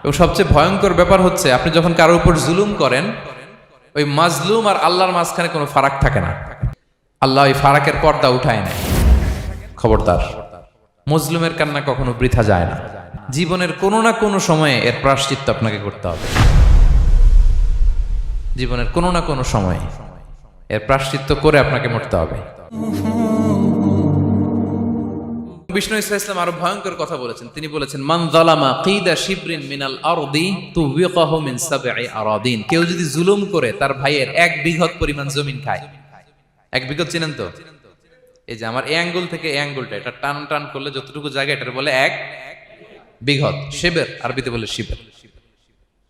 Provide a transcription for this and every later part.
এবং সবচেয়ে ভয়ঙ্কর ব্যাপার হচ্ছে আপনি যখন কারোর উপর জুলুম করেন, ওই মাজলুম আর আল্লাহর মাঝখানে কোনো ফারাক থাকে না। আল্লাহ ওই ফারাকের পর্দা উঠায় না। খবরদার, মজলুমের কান্না কখনো বৃথা যায় না। জীবনের কোনো না কোনো সময়ে এর প্রায়শ্চিত্ত আপনাকে করতে হবে। জীবনের কোনো না কোনো সময়ে এর প্রায়শ্চিত্ত করে আপনাকে মরতে হবে। বিষ্ণু ইসলাম আরো ভয়ঙ্কর কথা বলেছেন। তিনি বলেছেন, মান যালামা কিদা শিবরিন মিনাল আরদি তুবিকাহু মিন সাবঈ আরাদিন। কেউ যদি জুলুম করে তার ভাইয়ের 1 বিঘত পরিমাণ জমিন খায়। 1 বিঘত চিনেন তো? এই যে আমার এই আঙ্গুল থেকে এই আঙ্গুলটা, এটা টান টান করলে যতটুকু জায়গা, এটা বলে 1 বিঘত। শিবের আরবিতে বলে শিবের।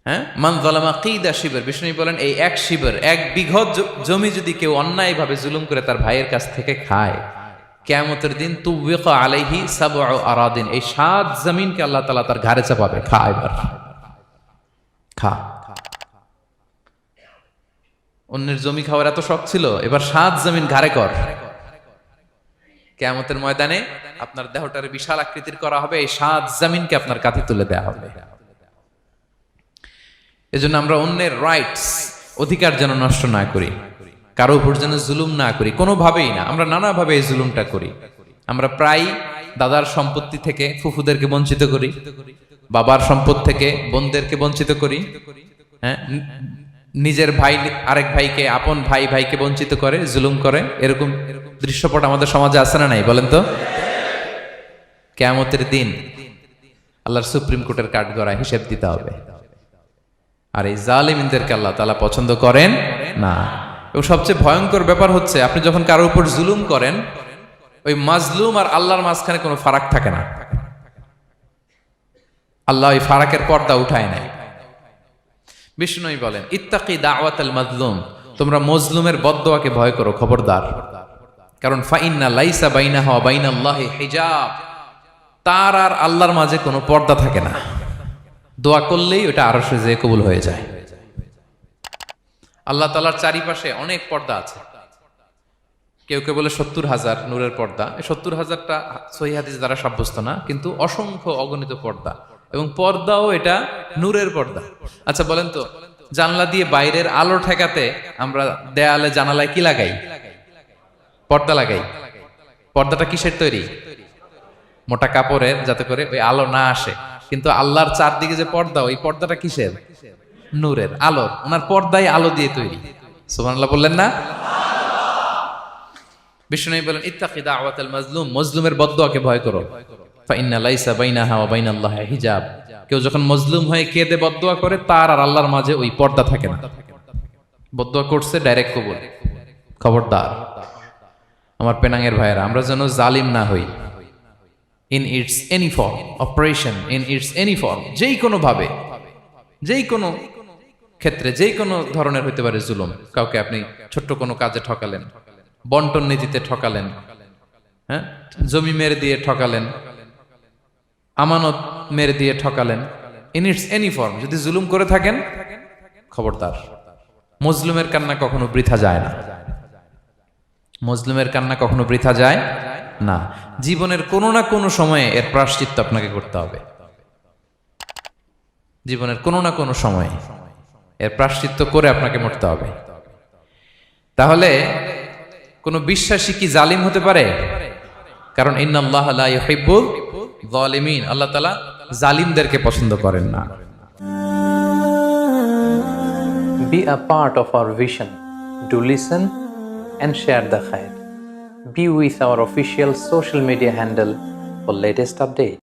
হ্যাঁ, মান যালামা কিদা শিবর। বিষ্ণু বলেন, এই 1 শিবর, 1 বিঘত জমি যদি কেউ অন্যায়ভাবে জুলুম করে তার ভাইয়ের কাছ থেকে খায়, কিয়ামতের দিন তুবিকা আলাইহি সাবউ আরাদিন, এই 7 জমিনকে আল্লাহ তাআলা তার ঘাড়ে চাপাবে। খা এবার, খা। অন্যের জমি খাওয়ার এত শখ ছিল, এবার 7 জমিন ঘাড়ে কর। কিয়ামতের ময়দানে আপনার দেহটার বিশাল আকৃতির করা হবে, এই 7 জমিনকে আপনার কাঁধে তুলে দেয়া হবে। এজন্য আমরা অন্যের রাইটস, অধিকার যেন নষ্ট না করি, কারো উপর যেন জুলুম না করি, কোনোভাবেই না। আমরা নানাভাবে এই জুলুমটা করি। আমরা প্রায় দাদার সম্পত্তি থেকে ফুফুদেরকে বঞ্চিত করি, বাবার সম্পদ থেকে বোনদেরকে বঞ্চিত করি। হ্যাঁ, নিজের ভাই আরেক ভাইকে, আপন ভাই ভাইকে বঞ্চিত করে, জুলুম করে। এরকম দৃশ্যপট আমাদের সমাজে আছে না নাই বলেন তো? কিয়ামতের দিন আল্লাহর সুপ্রিম কোর্টের কাঠগড়ায় হিসেব দিতে হবে। আর এই জালিমদেরকে আল্লাহ তাআলা পছন্দ করেন না। এবং সবচেয়ে ভয়ঙ্কর ব্যাপার হচ্ছে আপনি যখন কারোর উপর জুলুম করেন, ওই মাজলুম আর আল্লাহর মাঝখানে কোনো ফারাক থাকে না। আল্লাহ ওই ফারাকের পর্দা উঠায় নাই। বিষ্ণু বলেন, ইত্তাকি দাওয়াতাল মাজলুম, তোমরা মজলুমের বদদোয়াকে ভয় করো, খবরদার। কারণ ফাইন্না লাইসা বাইনাহা ওয়া বাইনাল্লাহি হিজাব, তার আর আল্লাহর মাঝে কোনো পর্দা থাকে না। দোয়া করলেই ওটা আরশে যেয়ে কবুল হয়ে যায়। আল্লাহ তাআলার চারিপাশে অনেক পর্দা আছে। কেউ কেউ বলে 70,000 নূরের পর্দা। এই 70,000টা সহিহ হাদিস দ্বারা সাব্যস্ত না, কিন্তু অসংখ্য অগণিত পর্দা, এবং পর্দাও এটা নূরের পর্দা। আচ্ছা বলেন তো, জানলা দিয়ে বাইরের আলো ঠেকাতে আমরা দেয়ালে জানালায় কি লাগাই? পর্দা লাগাই। পর্দাটা কিসের তৈরি? মোটা কাপড়ের, যাতে করে ওই আলো না আসে। কিন্তু আল্লাহর চারদিকে যে পর্দা, ওই পর্দাটা কিসের? নূরের, আলোর। ওনার পর্দাই আলো দিয়ে তৈরি। সুবহানাল্লাহ বললেন না? বিষ্ণু বলেন, ইত্তাকি দাওয়াতাল মাজলুম, মজলুমের বদদোয়াকে ভয় করো। ফাইন্না লাইসা বাইনাহা ওয়া বাইনাল্লাহি হিজাব, কেউ যখন মজলুম হয়ে কেঁদে বদদোয়া করে, তার আর আল্লাহর মাঝে ওই পর্দা থাকে না। বদদোয়া করছে, ডাইরেক্ট কবুল। খবরদার আমার পেনাঙ্গের ভাইয়েরা, আমরা যেন জালিম না হই। In it's any form, operation in it's any form, যেই কোনো ভাবে, যেই কোনো ক্ষেত্রে, যেই কোনো ধরনের হইতে পারে জুলুম। কাউকে আপনি ছোট্ট কোনো কাজে ঠকালেন, বন্টন নীতিতে ঠকালেন, হ্যাঁ, জমি মেরে দিয়ে ঠকালেন, আমানত মেরে দিয়ে ঠকালেন, ইন ইটস এনি ফর্ম যদি জুলুম করে থাকেন, খবরদার, মজলুমের কান্না কখনো বৃথা যায় না। মজলুমের কান্না কখনো বৃথা যায় না। জীবনের কোনো না কোনো সময়ে এর প্রায়শ্চিত্ত আপনাকে করতে হবে। জীবনের কোনো না কোনো সময়ে এর প্রায়শ্চিত্ত করে আপনাকে মরতে হবে। তাহলে কোন বিশ্বাসী কি জালিম হতে পারে? কারণ ইন্নাল্লাহা লা ইউহিব্বুল যালিমিন, আল্লাহ তাআলা জালিমদেরকে পছন্দ করেন না। Be a part of our vision. Do listen and share the khair. Be with our official social media handle for latest updates.